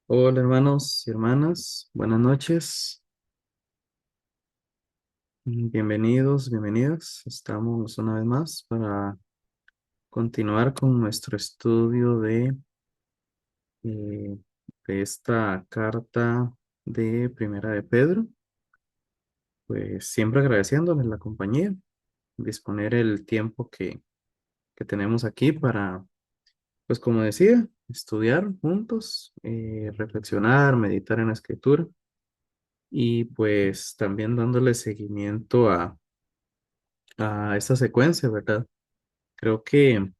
Hola hermanos y hermanas, buenas noches, bienvenidos, bienvenidas. Estamos una vez más para continuar con nuestro estudio eh, de esta carta de Primera de Pedro. Pues siempre agradeciéndoles la compañía, disponer el tiempo que tenemos aquí para, pues como decía, estudiar juntos, reflexionar, meditar en la escritura y pues también dándole seguimiento a esta secuencia, ¿verdad? Creo que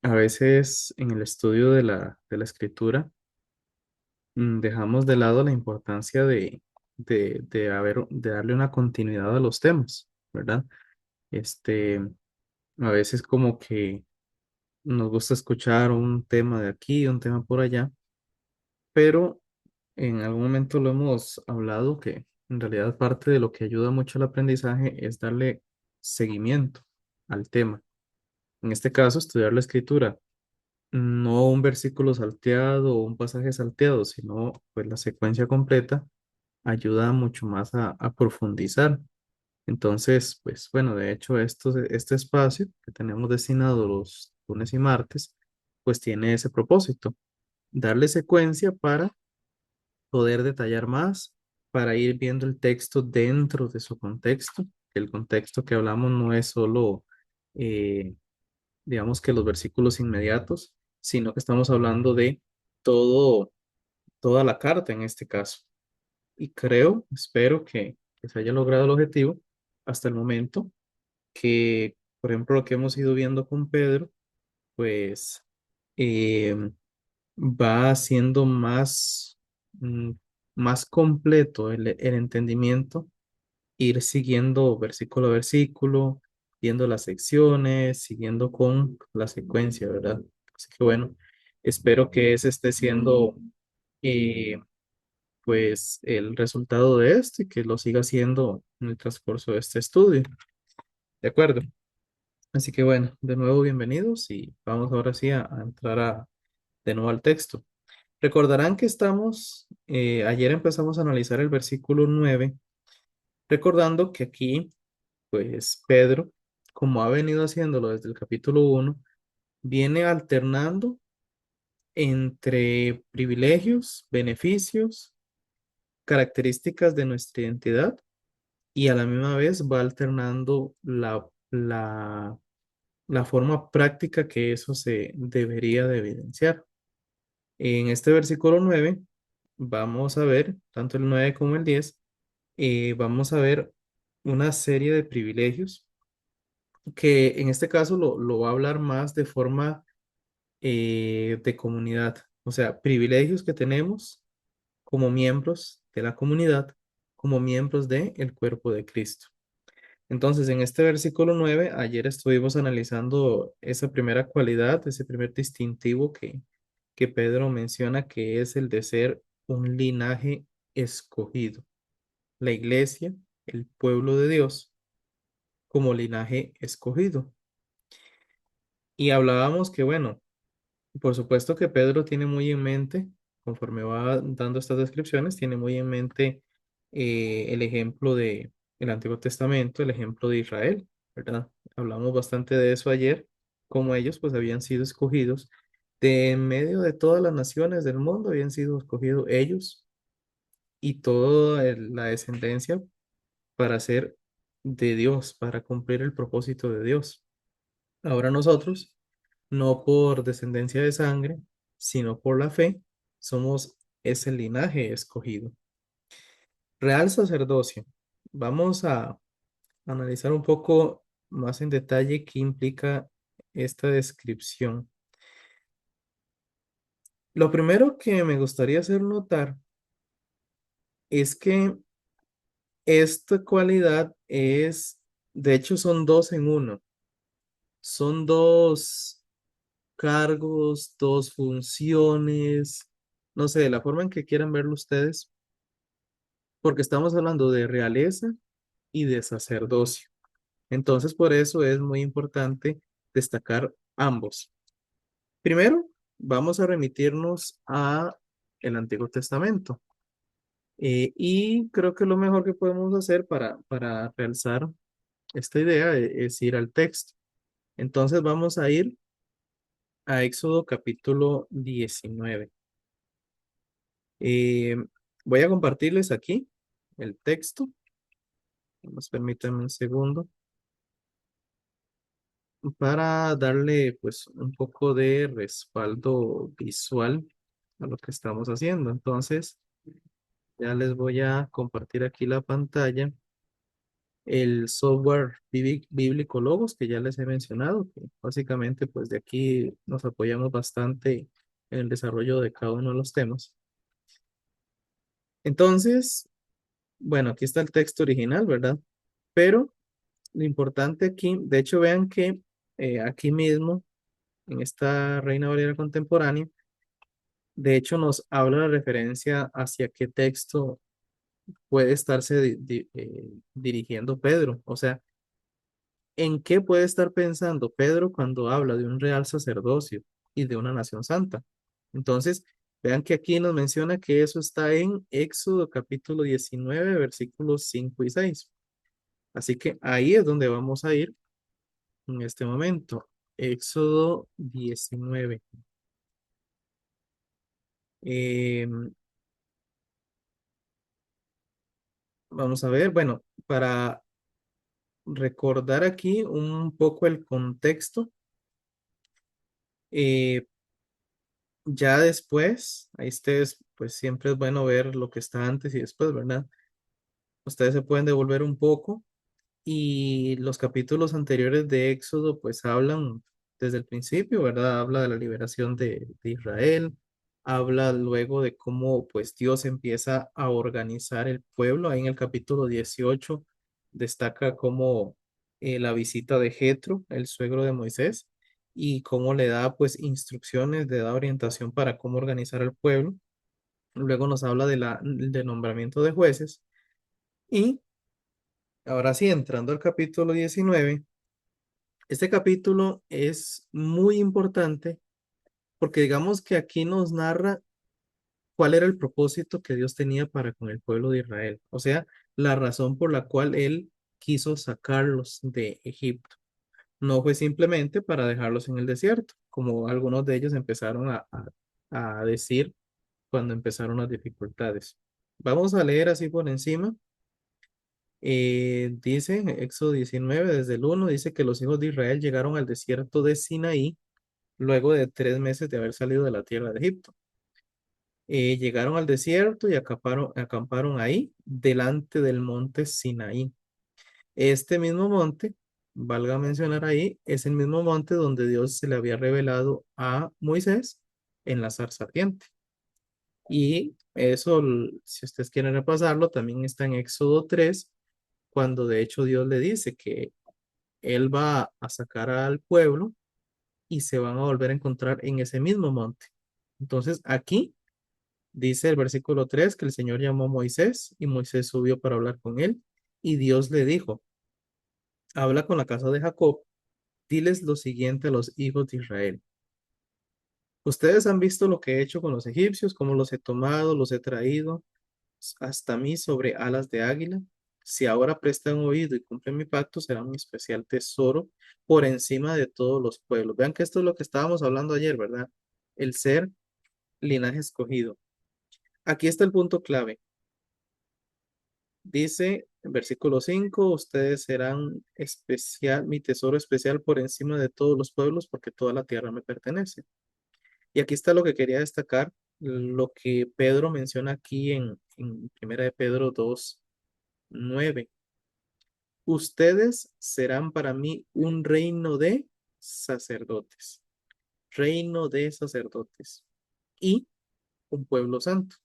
a veces en el estudio de la escritura dejamos de lado la importancia de darle una continuidad a los temas, ¿verdad? Este, a veces como que nos gusta escuchar un tema de aquí, un tema por allá, pero en algún momento lo hemos hablado que en realidad parte de lo que ayuda mucho al aprendizaje es darle seguimiento al tema. En este caso, estudiar la escritura, no un versículo salteado o un pasaje salteado, sino pues la secuencia completa ayuda mucho más a profundizar. Entonces, pues bueno, de hecho, este espacio que tenemos destinado los lunes y martes, pues tiene ese propósito, darle secuencia para poder detallar más, para ir viendo el texto dentro de su contexto. El contexto que hablamos no es solo eh, digamos que los versículos inmediatos, sino que estamos hablando de todo, toda la carta en este caso. Y creo, espero que se haya logrado el objetivo hasta el momento, que, por ejemplo, lo que hemos ido viendo con Pedro, pues eh, va haciendo más completo el entendimiento, ir siguiendo versículo a versículo, viendo las secciones, siguiendo con la secuencia, ¿verdad? Así que bueno, espero que ese esté siendo eh, pues el resultado de esto y que lo siga haciendo en el transcurso de este estudio. ¿De acuerdo? Así que bueno, de nuevo bienvenidos y vamos ahora sí a entrar de nuevo al texto. Recordarán que ayer empezamos a analizar el versículo 9, recordando que aquí pues Pedro, como ha venido haciéndolo desde el capítulo 1, viene alternando entre privilegios, beneficios, características de nuestra identidad y a la misma vez va alternando la forma práctica que eso se debería de evidenciar. En este versículo 9 vamos a ver, tanto el 9 como el 10, vamos a ver una serie de privilegios que en este caso lo va a hablar más de forma de comunidad, o sea, privilegios que tenemos como miembros de la comunidad, como miembros del cuerpo de Cristo. Entonces, en este versículo 9 ayer estuvimos analizando esa primera cualidad, ese primer distintivo que Pedro menciona, que es el de ser un linaje escogido. La iglesia, el pueblo de Dios, como linaje escogido. Y hablábamos que, bueno, por supuesto que Pedro tiene muy en mente, conforme va dando estas descripciones, tiene muy en mente el ejemplo de el Antiguo Testamento, el ejemplo de Israel, ¿verdad? Hablamos bastante de eso ayer, cómo ellos pues habían sido escogidos de en medio de todas las naciones del mundo, habían sido escogidos ellos y toda la descendencia para ser de Dios, para cumplir el propósito de Dios. Ahora nosotros no por descendencia de sangre, sino por la fe, somos ese linaje escogido. Real sacerdocio. Vamos a analizar un poco más en detalle qué implica esta descripción. Lo primero que me gustaría hacer notar es que esta cualidad de hecho, son dos en uno. Son dos cargos, dos funciones, no sé, de la forma en que quieran verlo ustedes, porque estamos hablando de realeza y de sacerdocio. Entonces, por eso es muy importante destacar ambos. Primero, vamos a remitirnos a el Antiguo Testamento. Y creo que lo mejor que podemos hacer para realzar esta idea es ir al texto. Entonces vamos a ir a Éxodo capítulo 19. Eh, Voy a compartirles aquí el texto. Nos permítanme un segundo para darle pues un poco de respaldo visual a lo que estamos haciendo. Entonces, ya les voy a compartir aquí la pantalla, el software bíblico Logos que ya les he mencionado, que básicamente pues de aquí nos apoyamos bastante en el desarrollo de cada uno de los temas. Entonces, bueno, aquí está el texto original, ¿verdad? Pero lo importante aquí, de hecho, vean que aquí mismo, en esta Reina Valera contemporánea, de hecho nos habla la referencia hacia qué texto puede estarse dirigiendo Pedro. O sea, ¿en qué puede estar pensando Pedro cuando habla de un real sacerdocio y de una nación santa? Entonces, vean que aquí nos menciona que eso está en Éxodo capítulo 19 versículos 5 y 6. Así que ahí es donde vamos a ir en este momento. Éxodo 19. Eh, Vamos a ver, bueno, para recordar aquí un poco el contexto, eh, ya después, ahí ustedes, pues siempre es bueno ver lo que está antes y después, ¿verdad? Ustedes se pueden devolver un poco y los capítulos anteriores de Éxodo pues hablan desde el principio, ¿verdad? Habla de la liberación de Israel, habla luego de cómo pues Dios empieza a organizar el pueblo. Ahí en el capítulo 18 destaca cómo la visita de Jetro, el suegro de Moisés, y cómo le da pues instrucciones, le da orientación para cómo organizar el pueblo. Luego nos habla del nombramiento de jueces y ahora sí, entrando al capítulo 19. Este capítulo es muy importante porque digamos que aquí nos narra cuál era el propósito que Dios tenía para con el pueblo de Israel. O sea, la razón por la cual Él quiso sacarlos de Egipto. No fue simplemente para dejarlos en el desierto, como algunos de ellos empezaron a decir cuando empezaron las dificultades. Vamos a leer así por encima. Dice Éxodo 19, desde el 1, dice que los hijos de Israel llegaron al desierto de Sinaí luego de 3 meses de haber salido de la tierra de Egipto. Llegaron al desierto y acamparon ahí, delante del monte Sinaí. Este mismo monte, valga mencionar ahí, es el mismo monte donde Dios se le había revelado a Moisés en la zarza ardiente. Y eso, si ustedes quieren repasarlo, también está en Éxodo 3, cuando de hecho Dios le dice que Él va a sacar al pueblo y se van a volver a encontrar en ese mismo monte. Entonces, aquí dice el versículo 3 que el Señor llamó a Moisés y Moisés subió para hablar con él y Dios le dijo, habla con la casa de Jacob, diles lo siguiente a los hijos de Israel. Ustedes han visto lo que he hecho con los egipcios, cómo los he tomado, los he traído hasta mí sobre alas de águila. Si ahora prestan oído y cumplen mi pacto, será un especial tesoro por encima de todos los pueblos. Vean que esto es lo que estábamos hablando ayer, ¿verdad? El ser linaje escogido. Aquí está el punto clave. Dice en versículo 5, ustedes serán especial, mi tesoro especial por encima de todos los pueblos, porque toda la tierra me pertenece. Y aquí está lo que quería destacar, lo que Pedro menciona aquí en Primera de Pedro 2:9. Ustedes serán para mí un reino de sacerdotes y un pueblo santo.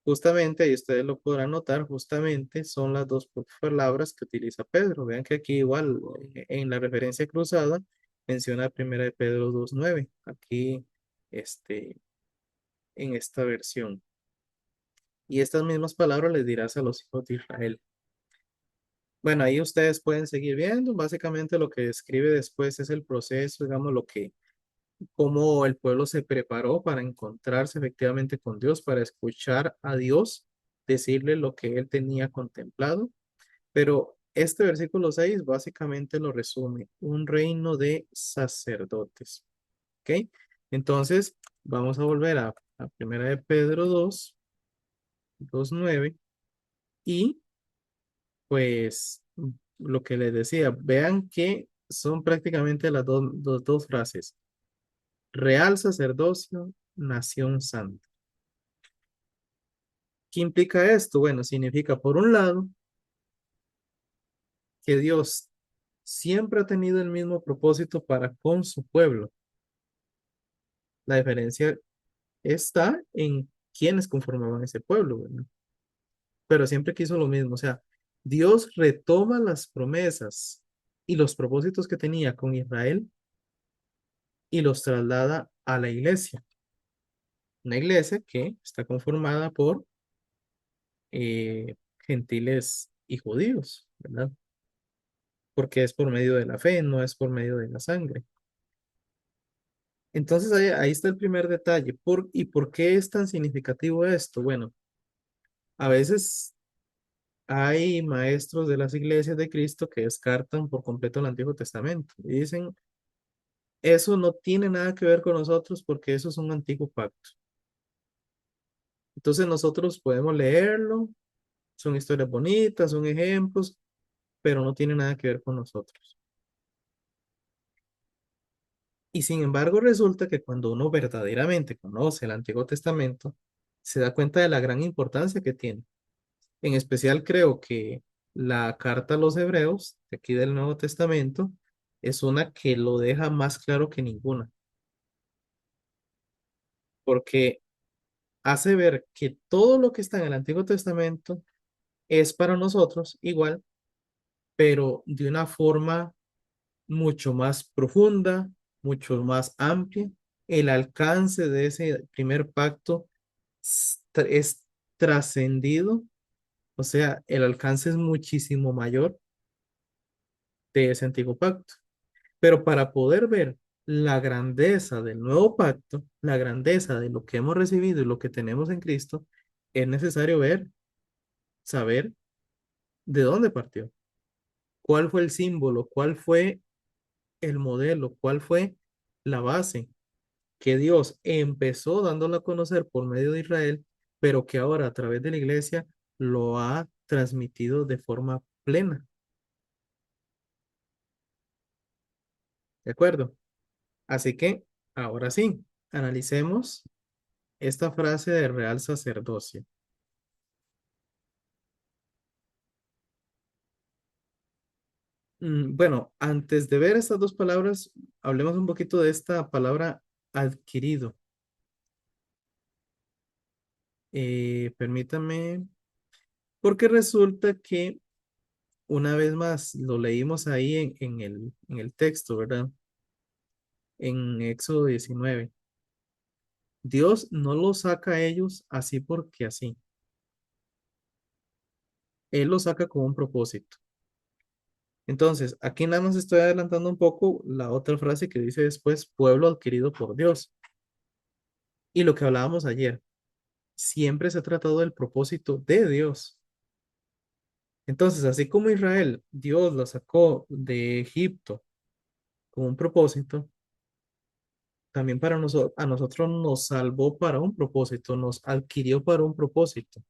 Justamente, y ustedes lo podrán notar, justamente son las dos palabras que utiliza Pedro. Vean que aquí igual en la referencia cruzada menciona Primera de Pedro 2:9, aquí en esta versión. Y estas mismas palabras les dirás a los hijos de Israel. Bueno, ahí ustedes pueden seguir viendo. Básicamente lo que describe después es el proceso, digamos, lo que cómo el pueblo se preparó para encontrarse efectivamente con Dios, para escuchar a Dios, decirle lo que él tenía contemplado. Pero este versículo 6 básicamente lo resume, un reino de sacerdotes. ¿Ok? Entonces, vamos a volver a Primera de Pedro 2:9 y pues lo que les decía, vean que son prácticamente las dos frases, real sacerdocio, nación santa. ¿Qué implica esto? Bueno, significa por un lado que Dios siempre ha tenido el mismo propósito para con su pueblo. La diferencia está en quienes conformaban ese pueblo, ¿verdad? Pero siempre quiso lo mismo. O sea, Dios retoma las promesas y los propósitos que tenía con Israel y los traslada a la iglesia. Una iglesia que está conformada por gentiles y judíos, ¿verdad? Porque es por medio de la fe, no es por medio de la sangre. Entonces ahí está el primer detalle. ¿Y por qué es tan significativo esto? Bueno, a veces hay maestros de las iglesias de Cristo que descartan por completo el Antiguo Testamento y dicen, eso no tiene nada que ver con nosotros porque eso es un antiguo pacto. Entonces nosotros podemos leerlo, son historias bonitas, son ejemplos, pero no tiene nada que ver con nosotros. Y sin embargo resulta que cuando uno verdaderamente conoce el Antiguo Testamento, se da cuenta de la gran importancia que tiene. En especial creo que la carta a los Hebreos, de aquí del Nuevo Testamento, es una que lo deja más claro que ninguna, porque hace ver que todo lo que está en el Antiguo Testamento es para nosotros igual, pero de una forma mucho más profunda, mucho más amplia. El alcance de ese primer pacto es trascendido, o sea, el alcance es muchísimo mayor de ese antiguo pacto. Pero para poder ver la grandeza del nuevo pacto, la grandeza de lo que hemos recibido y lo que tenemos en Cristo, es necesario ver, saber de dónde partió, cuál fue el símbolo, cuál fue el modelo, cuál fue la base que Dios empezó dándolo a conocer por medio de Israel, pero que ahora a través de la iglesia lo ha transmitido de forma plena. ¿De acuerdo? Así que, ahora sí, analicemos esta frase de real sacerdocio. Bueno, antes de ver estas dos palabras, hablemos un poquito de esta palabra adquirido. Permítame, porque resulta que una vez más lo leímos ahí en el texto, ¿verdad? En Éxodo 19. Dios no los saca a ellos así porque así. Él los saca con un propósito. Entonces, aquí nada más estoy adelantando un poco la otra frase que dice después, pueblo adquirido por Dios. Y lo que hablábamos ayer, siempre se ha tratado del propósito de Dios. Entonces, así como Israel, Dios lo sacó de Egipto con un propósito, también para nosotros, a nosotros nos salvó para un propósito, nos adquirió para un propósito.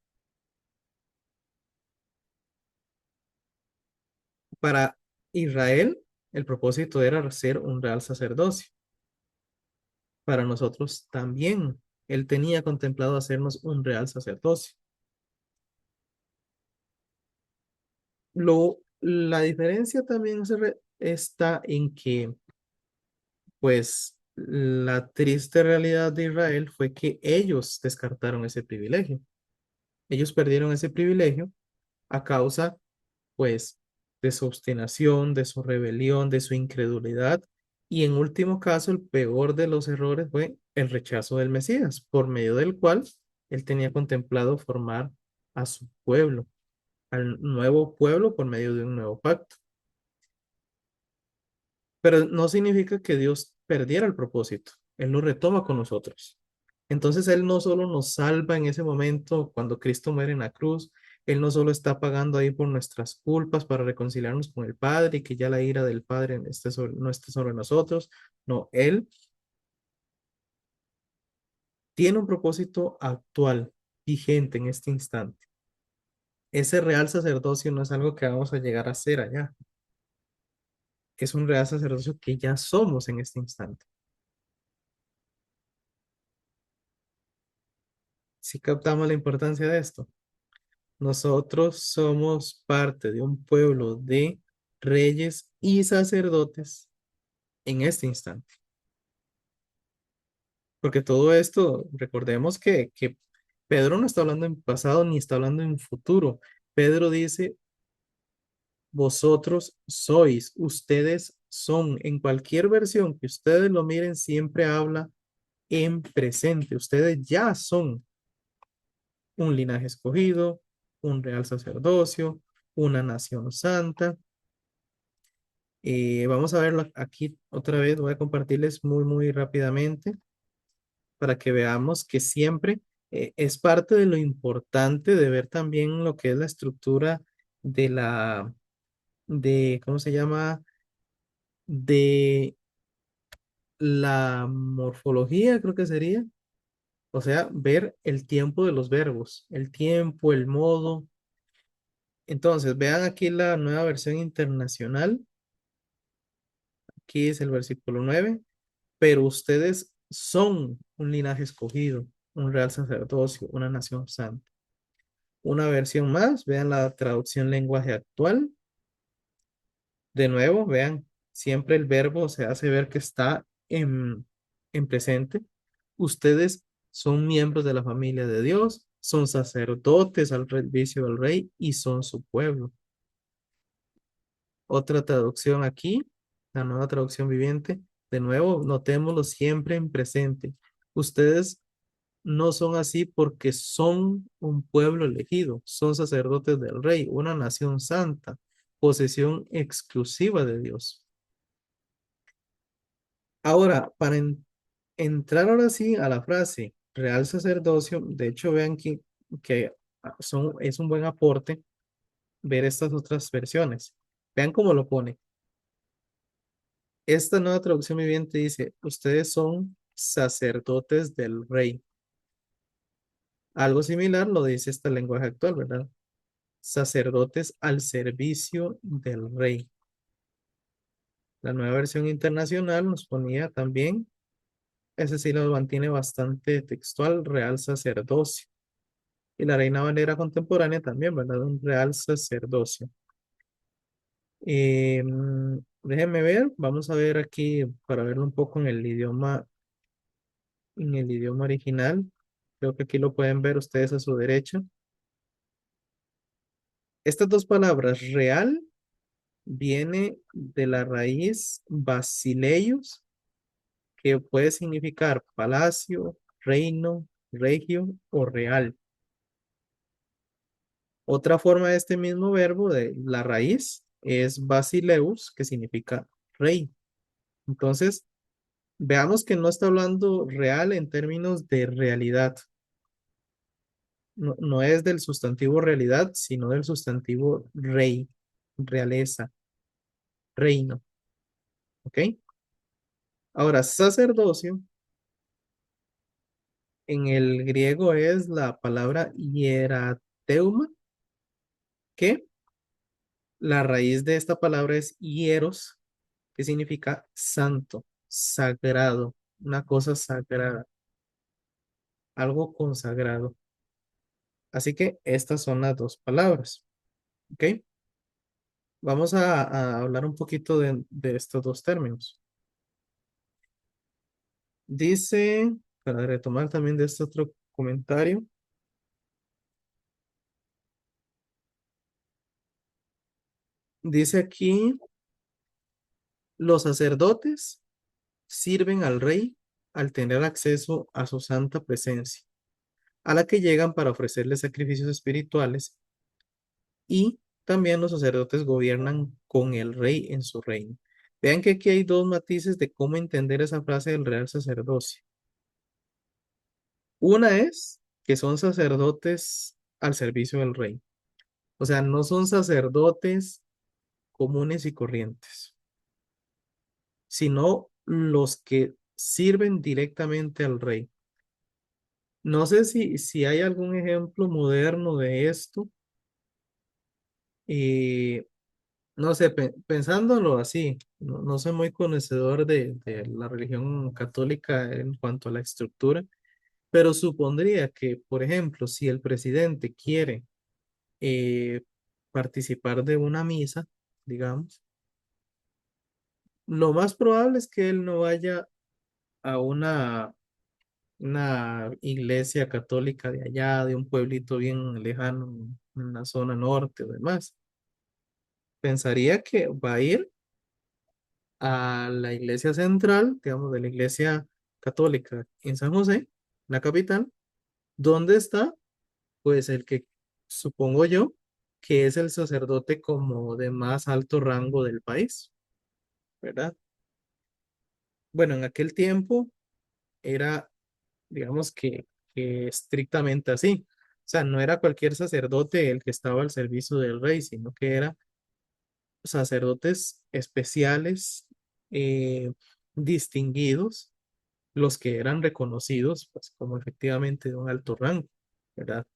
Para Israel, el propósito era ser un real sacerdocio. Para nosotros también, Él tenía contemplado hacernos un real sacerdocio. La diferencia también está en que, pues, la triste realidad de Israel fue que ellos descartaron ese privilegio. Ellos perdieron ese privilegio a causa, pues, de su obstinación, de su rebelión, de su incredulidad. Y en último caso, el peor de los errores fue el rechazo del Mesías, por medio del cual él tenía contemplado formar a su pueblo, al nuevo pueblo por medio de un nuevo pacto. Pero no significa que Dios perdiera el propósito. Él lo retoma con nosotros. Entonces Él no solo nos salva en ese momento cuando Cristo muere en la cruz, Él no solo está pagando ahí por nuestras culpas para reconciliarnos con el Padre y que ya la ira del Padre no esté sobre nosotros. No, Él tiene un propósito actual, vigente en este instante. Ese real sacerdocio no es algo que vamos a llegar a ser allá, es un real sacerdocio que ya somos en este instante. Si captamos la importancia de esto, nosotros somos parte de un pueblo de reyes y sacerdotes en este instante. Porque todo esto, recordemos que Pedro no está hablando en pasado ni está hablando en futuro. Pedro dice, vosotros sois, ustedes son. En cualquier versión que ustedes lo miren, siempre habla en presente. Ustedes ya son un linaje escogido, un real sacerdocio, una nación santa. Vamos a verlo aquí otra vez. Voy a compartirles muy rápidamente para que veamos que siempre es parte de lo importante de ver también lo que es la estructura de ¿cómo se llama? De la morfología, creo que sería. O sea, ver el tiempo de los verbos, el tiempo, el modo. Entonces, vean aquí la nueva versión internacional. Aquí es el versículo 9. Pero ustedes son un linaje escogido, un real sacerdocio, una nación santa. Una versión más, vean la traducción lenguaje actual. De nuevo, vean, siempre el verbo se hace ver que está en presente. Ustedes son miembros de la familia de Dios, son sacerdotes al servicio del rey y son su pueblo. Otra traducción aquí, la nueva traducción viviente. De nuevo, notémoslo siempre en presente. Ustedes no son así porque son un pueblo elegido, son sacerdotes del rey, una nación santa, posesión exclusiva de Dios. Ahora, para entrar ahora sí a la frase real sacerdocio, de hecho vean que es un buen aporte ver estas otras versiones. Vean cómo lo pone. Esta nueva traducción viviente dice, ustedes son sacerdotes del rey. Algo similar lo dice este lenguaje actual, ¿verdad? Sacerdotes al servicio del rey. La nueva versión internacional nos ponía también, ese sí lo mantiene bastante textual, real sacerdocio. Y la Reina Valera contemporánea también, ¿verdad? Un real sacerdocio. Déjenme ver, vamos a ver aquí para verlo un poco en el idioma original. Creo que aquí lo pueden ver ustedes a su derecha. Estas dos palabras, real, viene de la raíz basileus, que puede significar palacio, reino, regio o real. Otra forma de este mismo verbo, de la raíz, es basileus, que significa rey. Entonces, veamos que no está hablando real en términos de realidad. No, no es del sustantivo realidad, sino del sustantivo rey, realeza, reino. ¿Ok? Ahora, sacerdocio en el griego es la palabra hierateuma, que la raíz de esta palabra es hieros, que significa santo, sagrado, una cosa sagrada, algo consagrado. Así que estas son las dos palabras. ¿Ok? Vamos a hablar un poquito de estos dos términos. Dice, para retomar también de este otro comentario, dice aquí, los sacerdotes sirven al rey al tener acceso a su santa presencia, a la que llegan para ofrecerle sacrificios espirituales, y también los sacerdotes gobiernan con el rey en su reino. Vean que aquí hay dos matices de cómo entender esa frase del real sacerdocio. Una es que son sacerdotes al servicio del rey. O sea, no son sacerdotes comunes y corrientes, sino los que sirven directamente al rey. No sé si hay algún ejemplo moderno de esto. Y no sé, pensándolo así, no soy muy conocedor de la religión católica en cuanto a la estructura, pero supondría que, por ejemplo, si el presidente quiere eh, participar de una misa, digamos, lo más probable es que él no vaya a una iglesia católica de allá, de un pueblito bien lejano en la zona norte o demás. Pensaría que va a ir a la iglesia central, digamos, de la iglesia católica en San José, la capital, donde está, pues el que supongo yo que es el sacerdote como de más alto rango del país, ¿verdad? Bueno, en aquel tiempo era, digamos que estrictamente así. O sea, no era cualquier sacerdote el que estaba al servicio del rey, sino que era sacerdotes especiales, eh, distinguidos, los que eran reconocidos pues, como efectivamente de un alto rango, ¿verdad?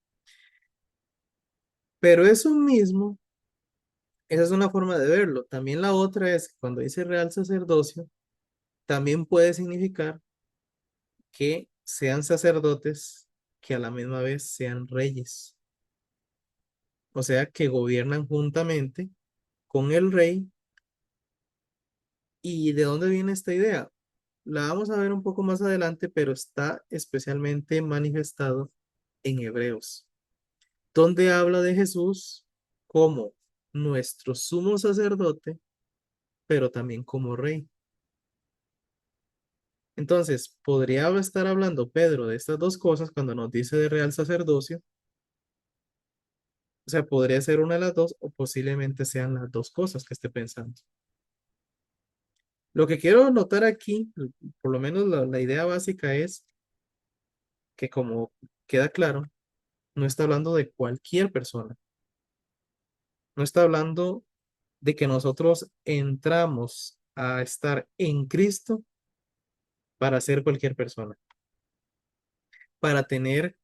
Pero eso mismo, esa es una forma de verlo. También la otra es que cuando dice real sacerdocio, también puede significar que sean sacerdotes que a la misma vez sean reyes, o sea, que gobiernan juntamente con el rey. ¿Y de dónde viene esta idea? La vamos a ver un poco más adelante, pero está especialmente manifestado en Hebreos, donde habla de Jesús como nuestro sumo sacerdote, pero también como rey. Entonces, podría estar hablando Pedro de estas dos cosas cuando nos dice de real sacerdocio. O sea, podría ser una de las dos o posiblemente sean las dos cosas que esté pensando. Lo que quiero notar aquí, por lo menos la idea básica es que como queda claro, no está hablando de cualquier persona. No está hablando de que nosotros entramos a estar en Cristo para ser cualquier persona, para tener,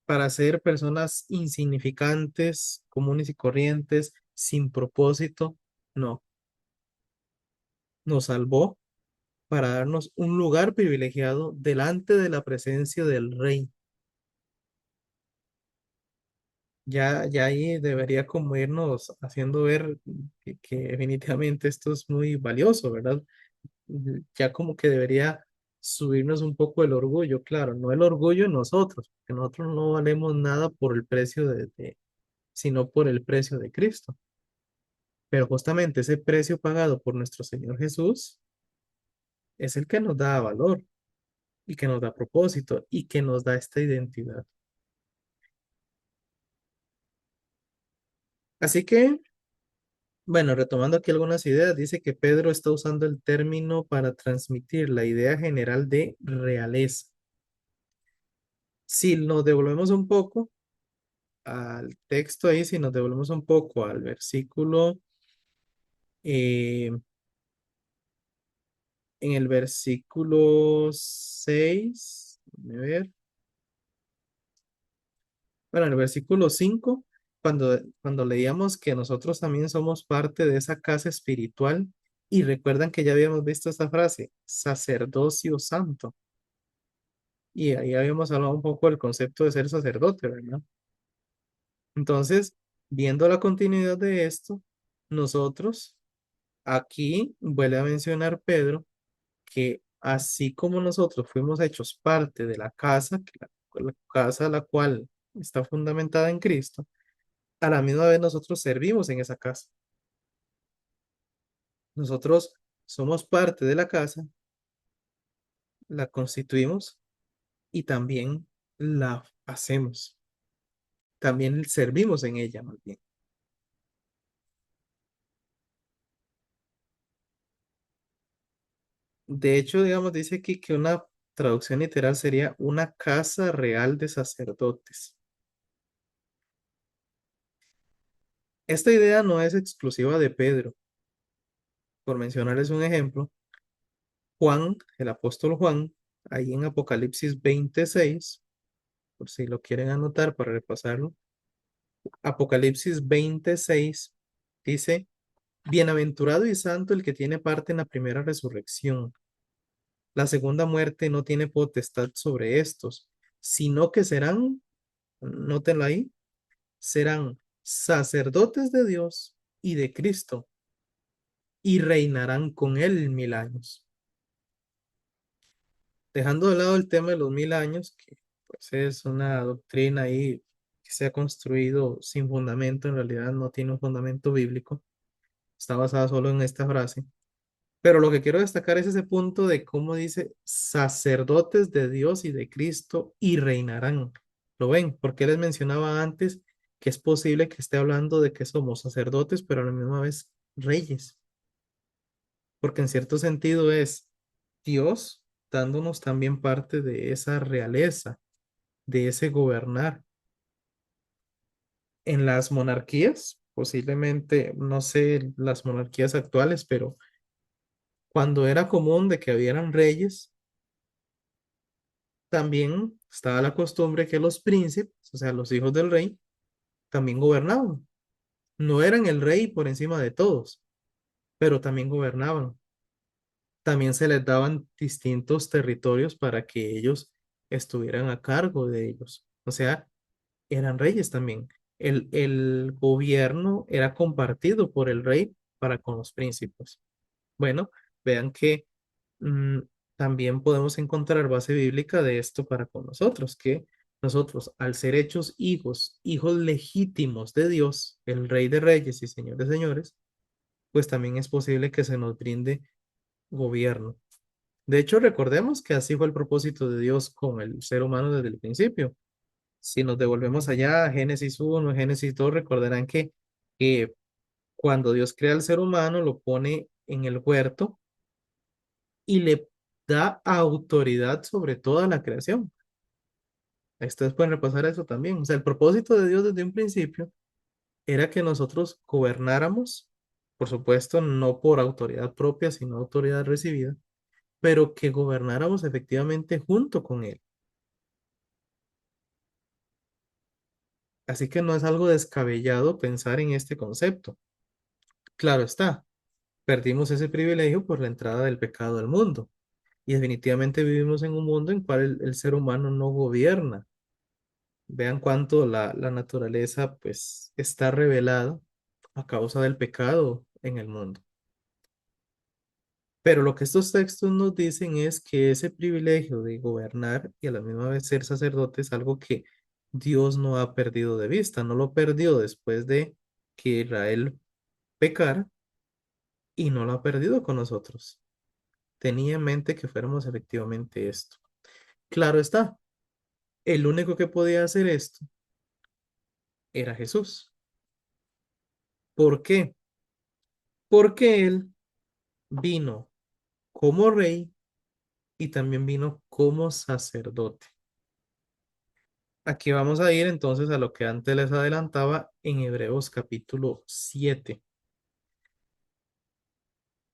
para ser personas insignificantes, comunes y corrientes, sin propósito. No, nos salvó para darnos un lugar privilegiado delante de la presencia del Rey. Ya ahí debería como irnos haciendo ver que definitivamente esto es muy valioso, ¿verdad? Ya como que debería subirnos un poco el orgullo, claro, no el orgullo en nosotros, que nosotros no valemos nada por el precio sino por el precio de Cristo. Pero justamente ese precio pagado por nuestro Señor Jesús es el que nos da valor y que nos da propósito y que nos da esta identidad. Así que, bueno, retomando aquí algunas ideas, dice que Pedro está usando el término para transmitir la idea general de realeza. Si nos devolvemos un poco al texto ahí, si nos devolvemos un poco al versículo, eh, en el versículo 6, a ver, bueno, en el versículo 5, cuando leíamos que nosotros también somos parte de esa casa espiritual, y recuerdan que ya habíamos visto esta frase, sacerdocio santo, y ahí habíamos hablado un poco del concepto de ser sacerdote, ¿verdad? Entonces, viendo la continuidad de esto, nosotros aquí vuelve a mencionar Pedro que así como nosotros fuimos hechos parte de la casa, la casa la cual está fundamentada en Cristo, a la misma vez nosotros servimos en esa casa. Nosotros somos parte de la casa, la constituimos y también la hacemos. También servimos en ella, más bien. De hecho, digamos, dice aquí que una traducción literal sería una casa real de sacerdotes. Esta idea no es exclusiva de Pedro. Por mencionarles un ejemplo, Juan, el apóstol Juan, ahí en Apocalipsis 26, por si lo quieren anotar para repasarlo, Apocalipsis 26 dice, bienaventurado y santo el que tiene parte en la primera resurrección. La segunda muerte no tiene potestad sobre estos, sino que serán, nótenlo ahí, serán sacerdotes de Dios y de Cristo y reinarán con él 1000 años. Dejando de lado el tema de los 1000 años, que pues es una doctrina ahí que se ha construido sin fundamento, en realidad no tiene un fundamento bíblico, está basada solo en esta frase. Pero lo que quiero destacar es ese punto de cómo dice sacerdotes de Dios y de Cristo y reinarán. ¿Lo ven? Porque les mencionaba antes que es posible que esté hablando de que somos sacerdotes, pero a la misma vez reyes, porque en cierto sentido es Dios dándonos también parte de esa realeza, de ese gobernar. En las monarquías, posiblemente, no sé las monarquías actuales, pero cuando era común de que hubieran reyes, también estaba la costumbre que los príncipes, o sea, los hijos del rey, también gobernaban. No eran el rey por encima de todos, pero también gobernaban. También se les daban distintos territorios para que ellos estuvieran a cargo de ellos. O sea, eran reyes también. El gobierno era compartido por el rey para con los príncipes. Bueno, vean que mm, también podemos encontrar base bíblica de esto para con nosotros, que nosotros, al ser hechos hijos, hijos legítimos de Dios, el Rey de Reyes y Señor de Señores, pues también es posible que se nos brinde gobierno. De hecho, recordemos que así fue el propósito de Dios con el ser humano desde el principio. Si nos devolvemos allá a Génesis 1, Génesis 2, recordarán que cuando Dios crea al ser humano, lo pone en el huerto y le da autoridad sobre toda la creación. Ustedes pueden repasar eso también. O sea, el propósito de Dios desde un principio era que nosotros gobernáramos, por supuesto, no por autoridad propia, sino autoridad recibida, pero que gobernáramos efectivamente junto con Él. Así que no es algo descabellado pensar en este concepto. Claro está, perdimos ese privilegio por la entrada del pecado al mundo. Y definitivamente vivimos en un mundo en cual el ser humano no gobierna. Vean cuánto la naturaleza pues está revelada a causa del pecado en el mundo. Pero lo que estos textos nos dicen es que ese privilegio de gobernar y a la misma vez ser sacerdote es algo que Dios no ha perdido de vista, no lo perdió después de que Israel pecara y no lo ha perdido con nosotros. Tenía en mente que fuéramos efectivamente esto. Claro está, el único que podía hacer esto era Jesús. ¿Por qué? Porque Él vino como rey y también vino como sacerdote. Aquí vamos a ir entonces a lo que antes les adelantaba en Hebreos capítulo 7.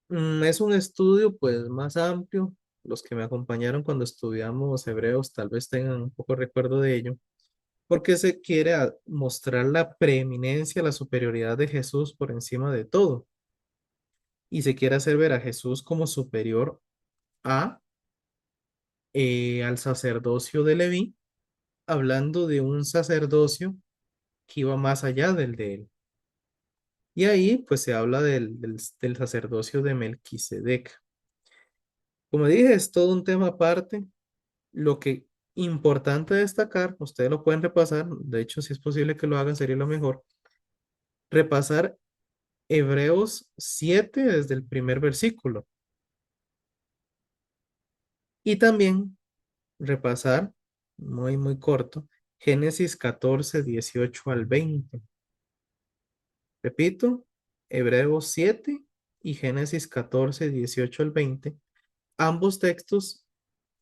Es un estudio pues más amplio. Los que me acompañaron cuando estudiamos Hebreos tal vez tengan un poco recuerdo de ello, porque se quiere mostrar la preeminencia, la superioridad de Jesús por encima de todo. Y se quiere hacer ver a Jesús como superior a, al sacerdocio de Leví, hablando de un sacerdocio que iba más allá del de él. Y ahí pues se habla del sacerdocio de Melquisedec. Como dije, es todo un tema aparte. Lo que importante destacar, ustedes lo pueden repasar, de hecho si es posible que lo hagan sería lo mejor, repasar Hebreos 7 desde el primer versículo y también repasar, muy corto, Génesis 14 18 al 20. Repito, Hebreos 7 y Génesis 14 18 al 20 Ambos textos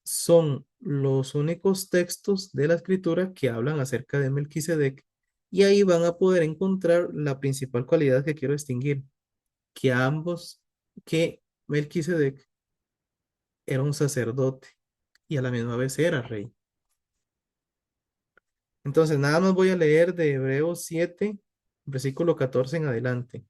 son los únicos textos de la escritura que hablan acerca de Melquisedec y ahí van a poder encontrar la principal cualidad que quiero distinguir, que ambos, que Melquisedec era un sacerdote y a la misma vez era rey. Entonces, nada más voy a leer de Hebreos 7, versículo 14 en adelante.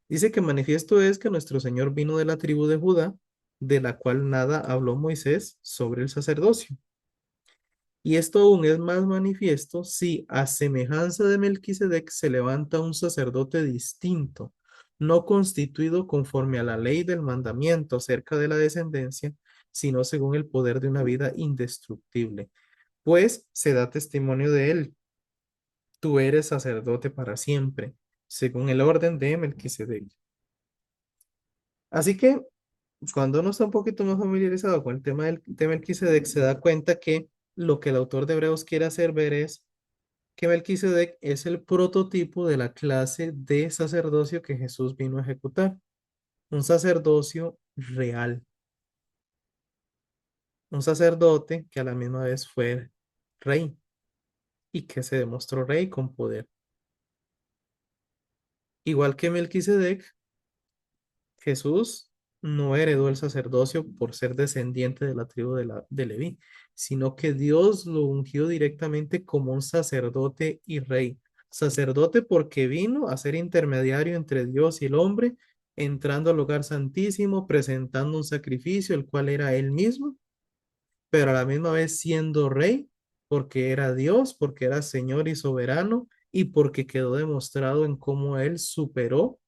Dice que manifiesto es que nuestro Señor vino de la tribu de Judá, de la cual nada habló Moisés sobre el sacerdocio. Y esto aún es más manifiesto si a semejanza de Melquisedec se levanta un sacerdote distinto, no constituido conforme a la ley del mandamiento acerca de la descendencia, sino según el poder de una vida indestructible. Pues se da testimonio de él, tú eres sacerdote para siempre, según el orden de Melquisedec. Así que cuando uno está un poquito más familiarizado con el tema de Melquisedec, se da cuenta que lo que el autor de Hebreos quiere hacer ver es que Melquisedec es el prototipo de la clase de sacerdocio que Jesús vino a ejecutar. Un sacerdocio real, un sacerdote que a la misma vez fue rey y que se demostró rey con poder. Igual que Melquisedec, Jesús no heredó el sacerdocio por ser descendiente de la tribu de Leví, sino que Dios lo ungió directamente como un sacerdote y rey. Sacerdote porque vino a ser intermediario entre Dios y el hombre, entrando al lugar santísimo, presentando un sacrificio, el cual era él mismo, pero a la misma vez siendo rey, porque era Dios, porque era Señor y soberano, y porque quedó demostrado en cómo él superó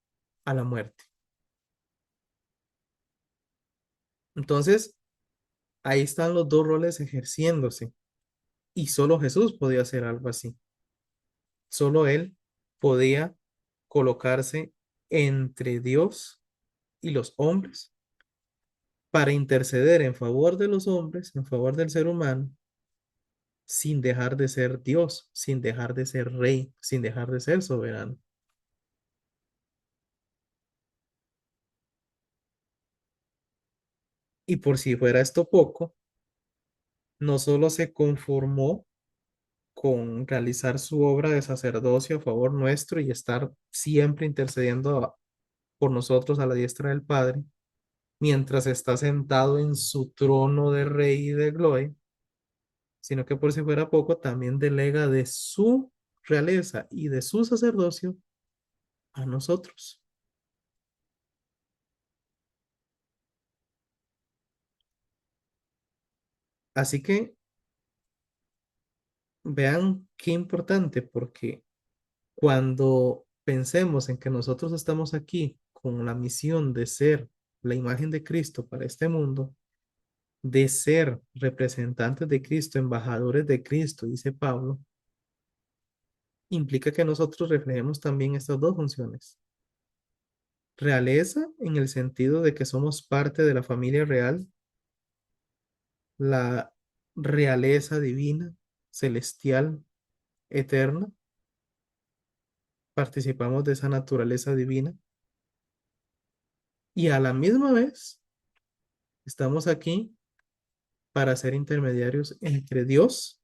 a la muerte. Entonces, ahí están los dos roles ejerciéndose y solo Jesús podía hacer algo así. Solo él podía colocarse entre Dios y los hombres para interceder en favor de los hombres, en favor del ser humano, sin dejar de ser Dios, sin dejar de ser rey, sin dejar de ser soberano. Y por si fuera esto poco, no solo se conformó con realizar su obra de sacerdocio a favor nuestro y estar siempre intercediendo por nosotros a la diestra del Padre, mientras está sentado en su trono de rey y de gloria, sino que por si fuera poco, también delega de su realeza y de su sacerdocio a nosotros. Así que vean qué importante, porque cuando pensemos en que nosotros estamos aquí con la misión de ser la imagen de Cristo para este mundo, de ser representantes de Cristo, embajadores de Cristo, dice Pablo, implica que nosotros reflejemos también estas dos funciones. Realeza en el sentido de que somos parte de la familia real, la realeza divina, celestial, eterna, participamos de esa naturaleza divina y a la misma vez estamos aquí para ser intermediarios entre Dios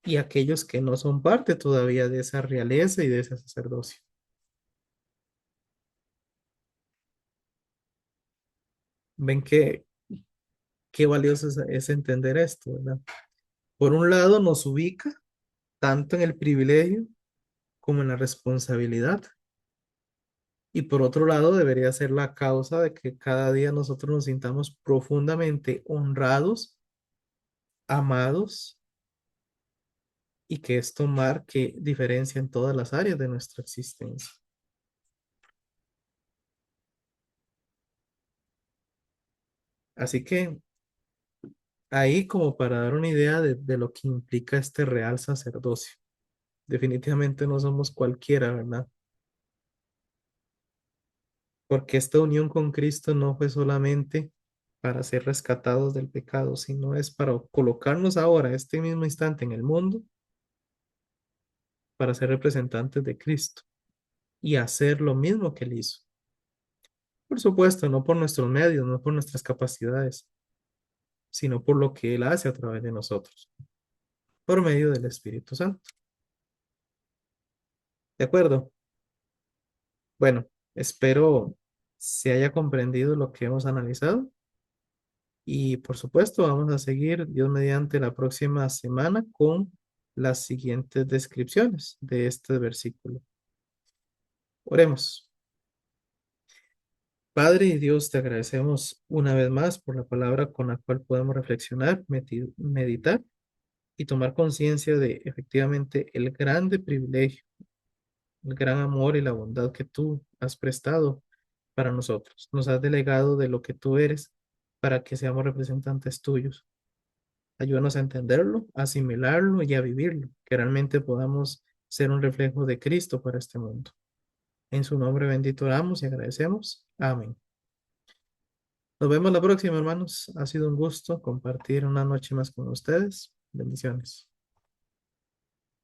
y aquellos que no son parte todavía de esa realeza y de ese sacerdocio. Ven qué valioso es entender esto, ¿verdad? Por un lado, nos ubica tanto en el privilegio como en la responsabilidad. Y por otro lado, debería ser la causa de que cada día nosotros nos sintamos profundamente honrados, amados y que esto marque diferencia en todas las áreas de nuestra existencia. Así que ahí como para dar una idea de lo que implica este real sacerdocio. Definitivamente no somos cualquiera, ¿verdad? Porque esta unión con Cristo no fue solamente para ser rescatados del pecado, sino es para colocarnos ahora, este mismo instante en el mundo, para ser representantes de Cristo y hacer lo mismo que él hizo. Por supuesto, no por nuestros medios, no por nuestras capacidades, sino por lo que Él hace a través de nosotros, por medio del Espíritu Santo. ¿De acuerdo? Bueno, espero se haya comprendido lo que hemos analizado y por supuesto vamos a seguir, Dios mediante, la próxima semana con las siguientes descripciones de este versículo. Oremos. Padre y Dios, te agradecemos una vez más por la palabra con la cual podemos reflexionar, meditar y tomar conciencia de efectivamente el grande privilegio, el gran amor y la bondad que tú has prestado para nosotros. Nos has delegado de lo que tú eres para que seamos representantes tuyos. Ayúdanos a entenderlo, a asimilarlo y a vivirlo, que realmente podamos ser un reflejo de Cristo para este mundo. En su nombre bendito oramos y agradecemos. Amén. Nos vemos la próxima, hermanos. Ha sido un gusto compartir una noche más con ustedes. Bendiciones.